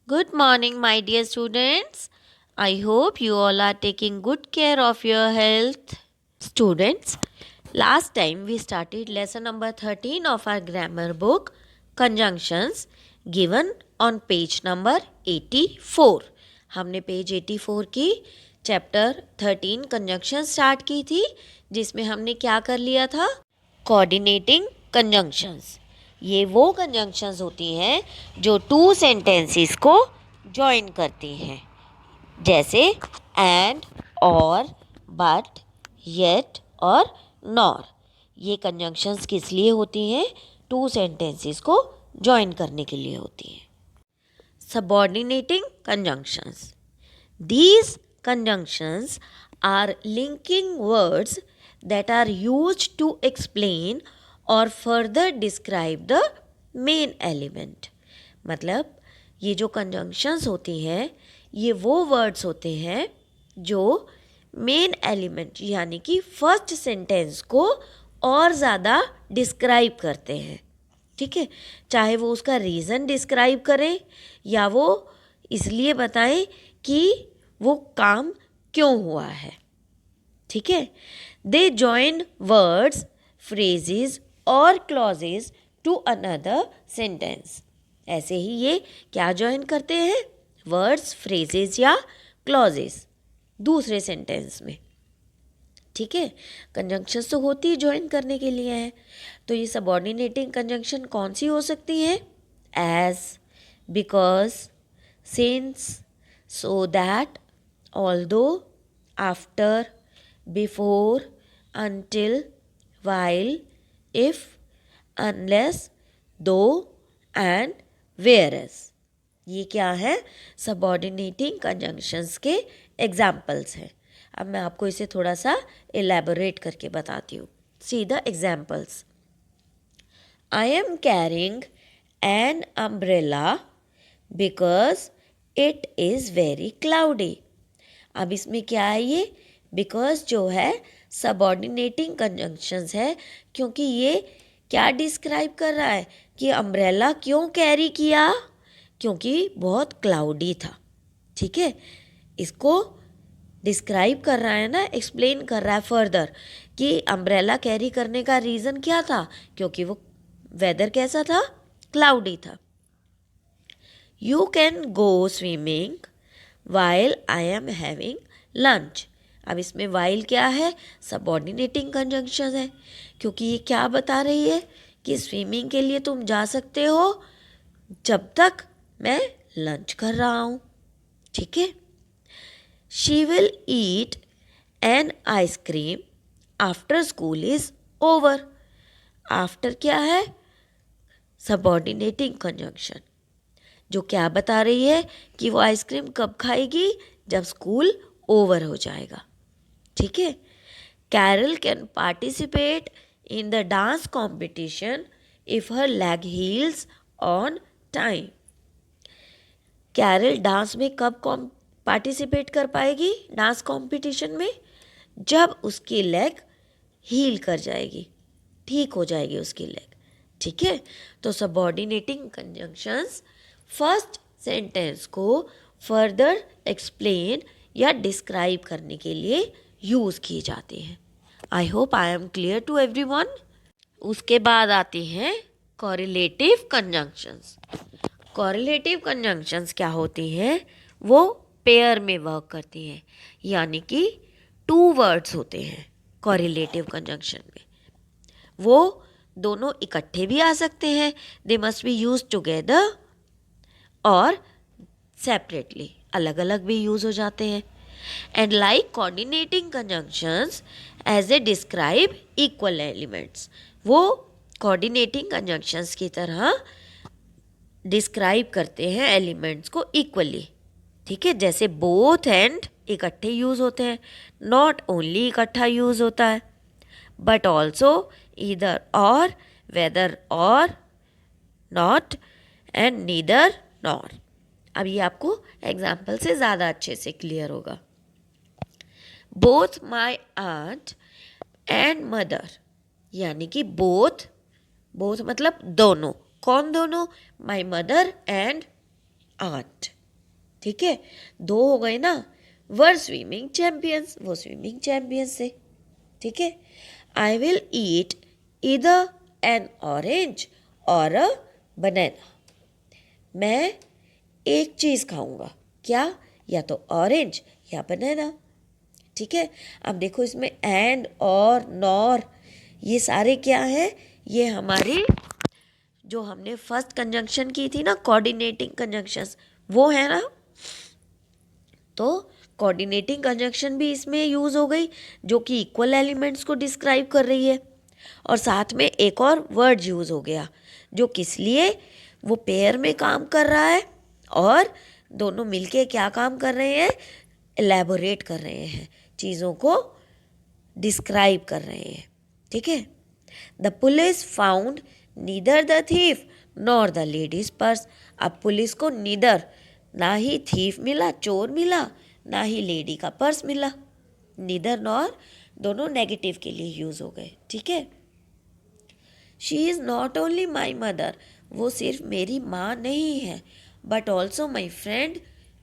Good morning, my dear students. I hope you all are taking good care of your health. Students, last time we started lesson number 13 of our grammar book, Conjunctions, given on page number 84. हमने page 84 की chapter 13 conjunction start की थी, जिसमें हमने क्या कर लिया था? Coordinating conjunctions. ये वो कंजंक्शंस होती हैं जो टू सेंटेंसेस को जॉइन करती हैं, जैसे एंड, और, बट, येट और नॉर। ये कंजंक्शंस किस लिए होती हैं? टू सेंटेंसेस को जॉइन करने के लिए होती हैं। Subordinating conjunctions. These conjunctions are linking words that are used to explain or further describe the main element. मतलब ये जो conjunctions होती हैं, ये वो words होते हैं जो मेन एलिमेंट यानी कि फर्स्ट सेंटेंस को और ज़्यादा डिस्क्राइब करते हैं। ठीक है, चाहे वो उसका रीज़न डिस्क्राइब करें या वो इसलिए बताएं कि वो काम क्यों हुआ है। ठीक है, दे जॉइन वर्ड्स, फ्रेजेस और क्लॉजेस टू अनदर सेंटेंस। ऐसे ही ये क्या जॉइन करते हैं? वर्ड्स, फ्रेजेस या क्लॉजेस दूसरे सेंटेंस में। ठीक है, कंजंक्शंस तो होती ही जॉइन करने के लिए है। तो ये सबऑर्डिनेटिंग कंजंक्शन कौन सी हो सकती है? As, because, since, so that, although, after, before, until, while, if, unless, though and whereas। ये क्या है? सबऑर्डिनेटिंग कंजंक्शंस के एग्जाम्पल्स हैं। अब मैं आपको इसे थोड़ा सा एलैबोरेट करके बताती हूँ। See the examples. I am carrying an umbrella because it is very cloudy. अब इसमें क्या है? ये बिकॉज जो है सबऑर्डिनेटिंग कंजंक्शंस है, क्योंकि ये क्या डिस्क्राइब कर रहा है कि अम्ब्रेला क्यों कैरी किया? क्योंकि बहुत क्लाउडी था। ठीक है, इसको डिस्क्राइब कर रहा है ना, एक्सप्लेन कर रहा है फर्दर कि अम्ब्रेला कैरी करने का रीज़न क्या था? क्योंकि वो वेदर कैसा था? क्लाउडी था। You can go swimming while I am having lunch. अब इसमें वाइल क्या है? सबऑर्डिनेटिंग कंजंक्शन है, क्योंकि ये क्या बता रही है कि स्विमिंग के लिए तुम जा सकते हो जब तक मैं लंच कर रहा हूँ। ठीक है, she will eat an ice cream after school is over. After क्या है? सबऑर्डिनेटिंग कंजंक्शन, जो क्या बता रही है कि वो आइसक्रीम कब खाएगी? जब स्कूल ओवर हो जाएगा। ठीक है, Carol can participate in the dance competition if her leg heals on time. Carol dance में कब पार्टिसिपेट कर पाएगी डांस कॉम्पिटिशन में? जब उसकी लेग हील कर जाएगी, ठीक हो जाएगी उसकी लेग। ठीक है, तो सबऑर्डिनेटिंग कंजंक्शंस फर्स्ट सेंटेंस को फर्दर एक्सप्लेन या डिस्क्राइब करने के लिए यूज़ की जाती हैं। I hope I am clear to everyone. उसके बाद आती हैं कॉरिलेटिव कंजंक्शंस। कॉरिलेटिव कंजंक्शंस क्या होती हैं? वो पेयर में वर्क करती हैं, यानी कि टू वर्ड्स होते हैं कॉरिलेटिव कंजंक्शन में। वो दोनों इकट्ठे भी आ सकते हैं, they must be use together, और सेपरेटली अलग अलग भी यूज हो जाते हैं। And like coordinating conjunctions as a describe equal elements. वो कोऑर्डिनेटिंग कंजंक्शंस की तरह डिस्क्राइब करते हैं एलिमेंट्स को इक्वली। ठीक है, जैसे बोथ एंड इकट्ठे यूज होते हैं, नॉट ओनली इकट्ठा यूज होता है, बट ऑल्सो ईदर और, वेदर और, नॉट एंड नीदर नॉर। अब ये आपको एग्जाम्पल से ज़्यादा अच्छे से क्लियर होगा। Both my aunt and mother, यानी कि बोथ, बोथ मतलब दोनों। कौन दोनों? My mother and aunt. ठीक है, 2 हो गए ना। वर स्विमिंग चैंपियंस, वो स्विमिंग चैंपियंस थे। ठीक है, आई विल ईट इधर एन ऑरेंज और अ बनाना। मैं एक चीज़ खाऊंगा, क्या? या तो ऑरेंज या बनाना। ठीक है, अब देखो इसमें एंड और नॉर ये सारे क्या है? ये हमारे जो हमने फर्स्ट कंजंक्शन की थी ना, कोऑर्डिनेटिंग कंजंक्शंस, वो है ना। तो कोऑर्डिनेटिंग कंजंक्शन भी इसमें यूज़ हो गई, जो कि इक्वल एलिमेंट्स को डिस्क्राइब कर रही है। और साथ में एक और वर्ड यूज़ हो गया, जो किस लिए? वो पेयर में काम कर रहा है और दोनों मिलके क्या काम कर रहे हैं? एलैबोरेट कर रहे हैं, चीज़ों को डिस्क्राइब कर रहे हैं। ठीक है, the police found neither the thief nor the ladies purse. अब पुलिस को नीदर, ना ही थीफ मिला, चोर मिला, ना ही लेडी का पर्स मिला। नीदर नॉर दोनों नेगेटिव के लिए यूज हो गए। ठीक है, she is not only my mother, वो सिर्फ मेरी माँ नहीं है, but also my friend,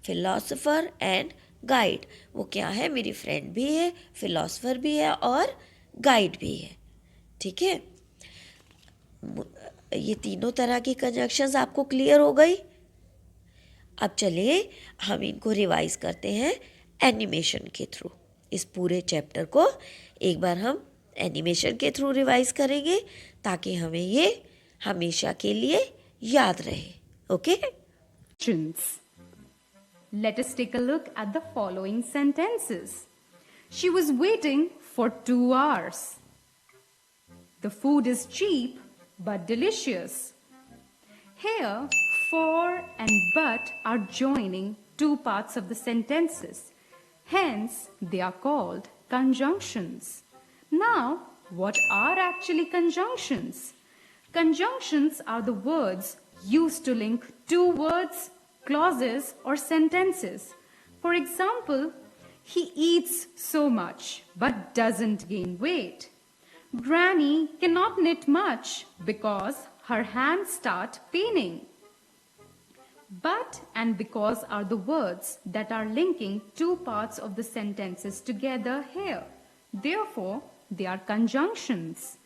philosopher and guide. वो क्या है? मेरी फ्रेंड भी है, फिलोसोफर भी है और गाइड भी है। ठीक है, ये तीनों तरह की कंजक्शंस आपको क्लियर हो गई। अब चलिए हम इनको रिवाइज करते हैं एनिमेशन के थ्रू। इस पूरे चैप्टर को एक बार हम एनिमेशन के थ्रू रिवाइज करेंगे, ताकि हमें ये हमेशा के लिए याद रहे। Okay, let us take a look at the following sentences. She was waiting for 2 hours. The food is cheap but delicious. Here, for and but are joining 2 parts of the sentences. Hence, they are called conjunctions. Now, what are actually conjunctions? Conjunctions are the words used to link 2 words, clauses, or sentences. For example, he eats so much but doesn't gain weight. Granny cannot knit much because her hands start paining. But and because are the words that are linking 2 parts of the sentences together here. Therefore, they are conjunctions.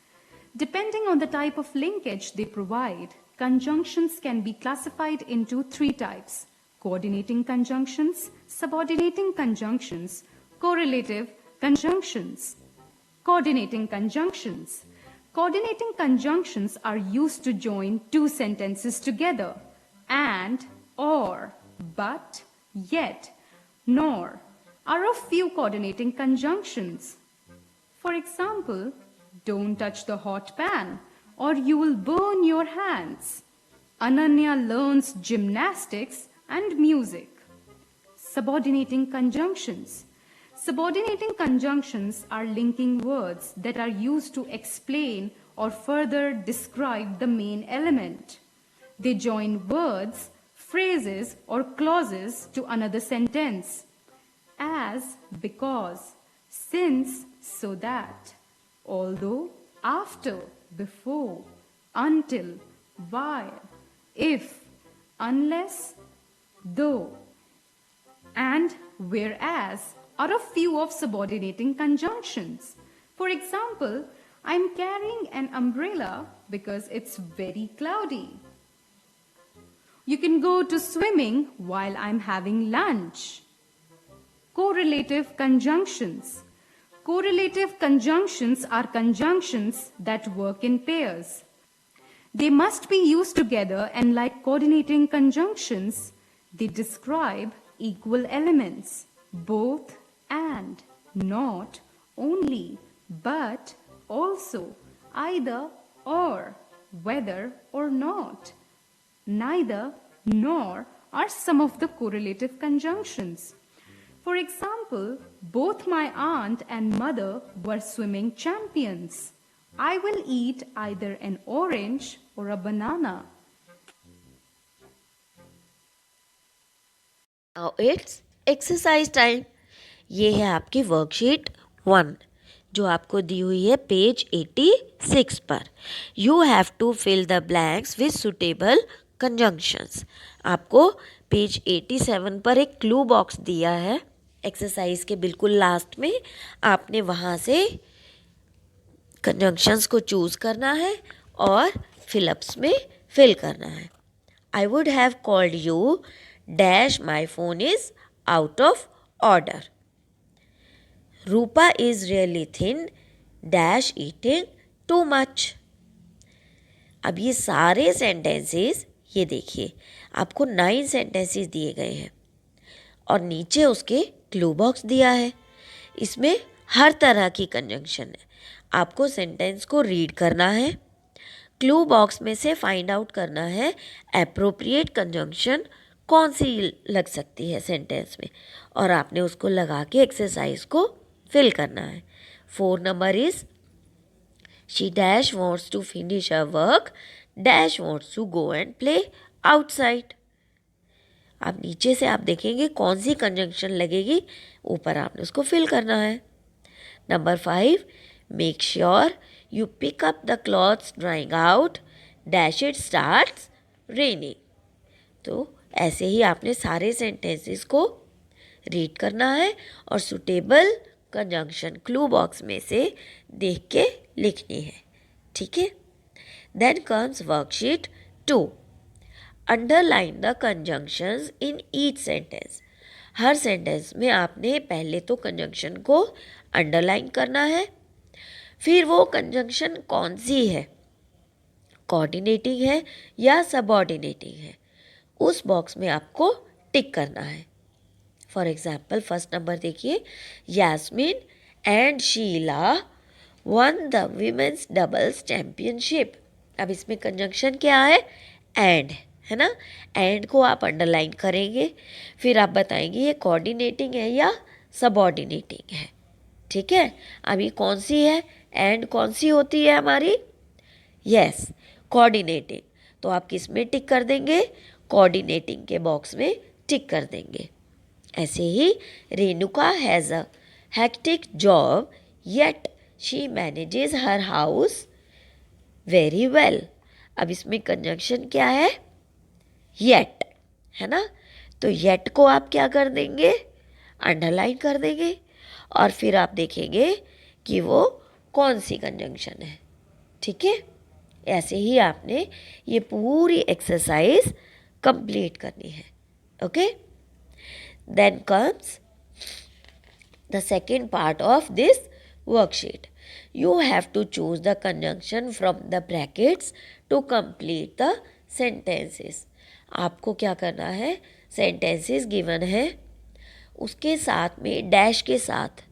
Depending on the type of linkage they provide, conjunctions can be classified into 3 types: coordinating conjunctions, subordinating conjunctions, correlative conjunctions. Coordinating conjunctions. Coordinating conjunctions are used to join 2 sentences together. And, or, but, yet, nor are a few coordinating conjunctions. For example, don't touch the hot pan or you will burn your hands. Ananya learns gymnastics and music. Subordinating conjunctions. Subordinating conjunctions are linking words that are used to explain or further describe the main element. They join words, phrases, or clauses to another sentence. As, because, since, so that, although, after, before, until, while, if, unless, though, and whereas are a few of subordinating conjunctions. For example, I'm carrying an umbrella because it's very cloudy. You can go to swimming while I'm having lunch. Correlative conjunctions. Correlative conjunctions are conjunctions that work in pairs. They must be used together, and like coordinating conjunctions, they describe equal elements, both and, not only, but also, either or, whether or not. Neither nor are some of the correlative conjunctions. For example, both my aunt and mother were swimming champions. I will eat either an orange or a banana. Now it's exercise time. ये है आपकी worksheet 1, जो आपको दी हुई है page 86 पर। You have to fill the blanks with suitable conjunctions. आपको page 87 पर एक क्लू बॉक्स दिया है एक्सरसाइज के बिल्कुल लास्ट में। आपने वहाँ से कंजंक्शंस को चूज करना है और फिलअप्स में फिल करना है। I would have called you dash my phone is out of order. Rupa is really thin dash eating too much. अब ये सारे सेंटेंसेस, ये देखिए आपको 9 सेंटेंसेस दिए गए हैं और नीचे उसके क्लू बॉक्स दिया है। इसमें हर तरह की कंजंक्शन है। आपको सेंटेंस को रीड करना है, क्लू बॉक्स में से फाइंड आउट करना है एप्रोप्रिएट कंजंक्शन कौन सी लग सकती है सेंटेंस में, और आपने उसको लगा के एक्सरसाइज को फिल करना है। 4 number is she dash wants to finish her work dash wants to go and play outside. अब नीचे से आप देखेंगे कौन सी कंजंक्शन लगेगी, ऊपर आपने उसको फिल करना है। Number 5, make sure you pick up the clothes drying out dash it starts raining. तो ऐसे ही आपने सारे सेंटेंसेस को रीड करना है और सुटेबल कंजंक्शन क्लू बॉक्स में से देख के लिखनी है, ठीक है। Then comes worksheet 2। Underline the conjunctions in each sentence. हर सेंटेंस में आपने पहले तो कंजंक्शन को अंडरलाइन करना है, फिर वो कंजंक्शन कौन सी है, कोऑर्डिनेटिंग है या सबऑर्डिनेटिंग है, उस बॉक्स में आपको टिक करना है। फॉर एग्जाम्पल फर्स्ट नंबर देखिए, Yasmeen and Sheela won the women's doubles championship. अब इसमें कंजंक्शन क्या है, एंड है ना। एंड को आप अंडरलाइन करेंगे, फिर आप बताएंगे ये कोऑर्डिनेटिंग है या सबऑर्डिनेटिंग है, ठीक है। अब ये कौन सी है, एंड कौन सी होती है हमारी, यस कोऑर्डिनेटिंग। तो आप किस में टिक कर देंगे, कोऑर्डिनेटिंग के बॉक्स में टिक कर देंगे। ऐसे ही Renuka has a hectic job yet she manages her house very well. अब इसमें कंजंक्शन क्या है, येट, है ना। तो येट को आप क्या कर देंगे, अंडरलाइन कर देंगे और फिर आप देखेंगे कि वो कौन सी कंजंक्शन है, ठीक है। ऐसे ही आपने ये पूरी एक्सरसाइज कंप्लीट करनी है, okay. Then comes the second part of this worksheet. You have to choose the conjunction from the brackets to complete the sentences. आपको क्या करना है, सेंटेंसेस गिवन है, उसके साथ में डैश के साथ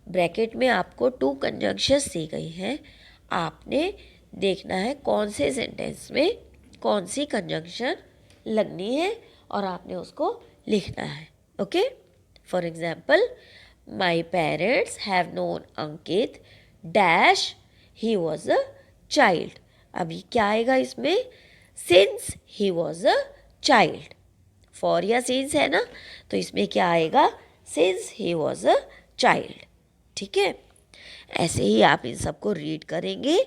ब्रैकेट में आपको 2 कंजंक्शंस दी गई हैं। आपने देखना है कौन से सेंटेंस में कौन सी कंजंक्शन लगनी है और आपने उसको लिखना है, okay. For example, my parents have known Ankit dash he was a child. अभी क्या आएगा इसमें, since he was a child. For या सिंस है ना, तो इसमें क्या आएगा, since he was a child, ठीक है। ऐसे ही आप इन सबको रीड करेंगे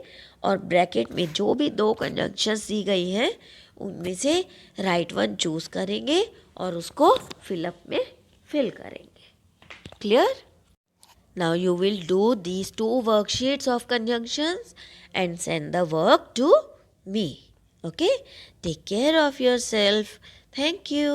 और ब्रैकेट में जो भी 2 कंजंक्शंस दी गई हैं उनमें से राइट वन चूज करेंगे और उसको फिलअप में फिल करेंगे। Clear? Now you will do these 2 worksheets of conjunctions and send the work to me. Okay? Take care of yourself. Thank you.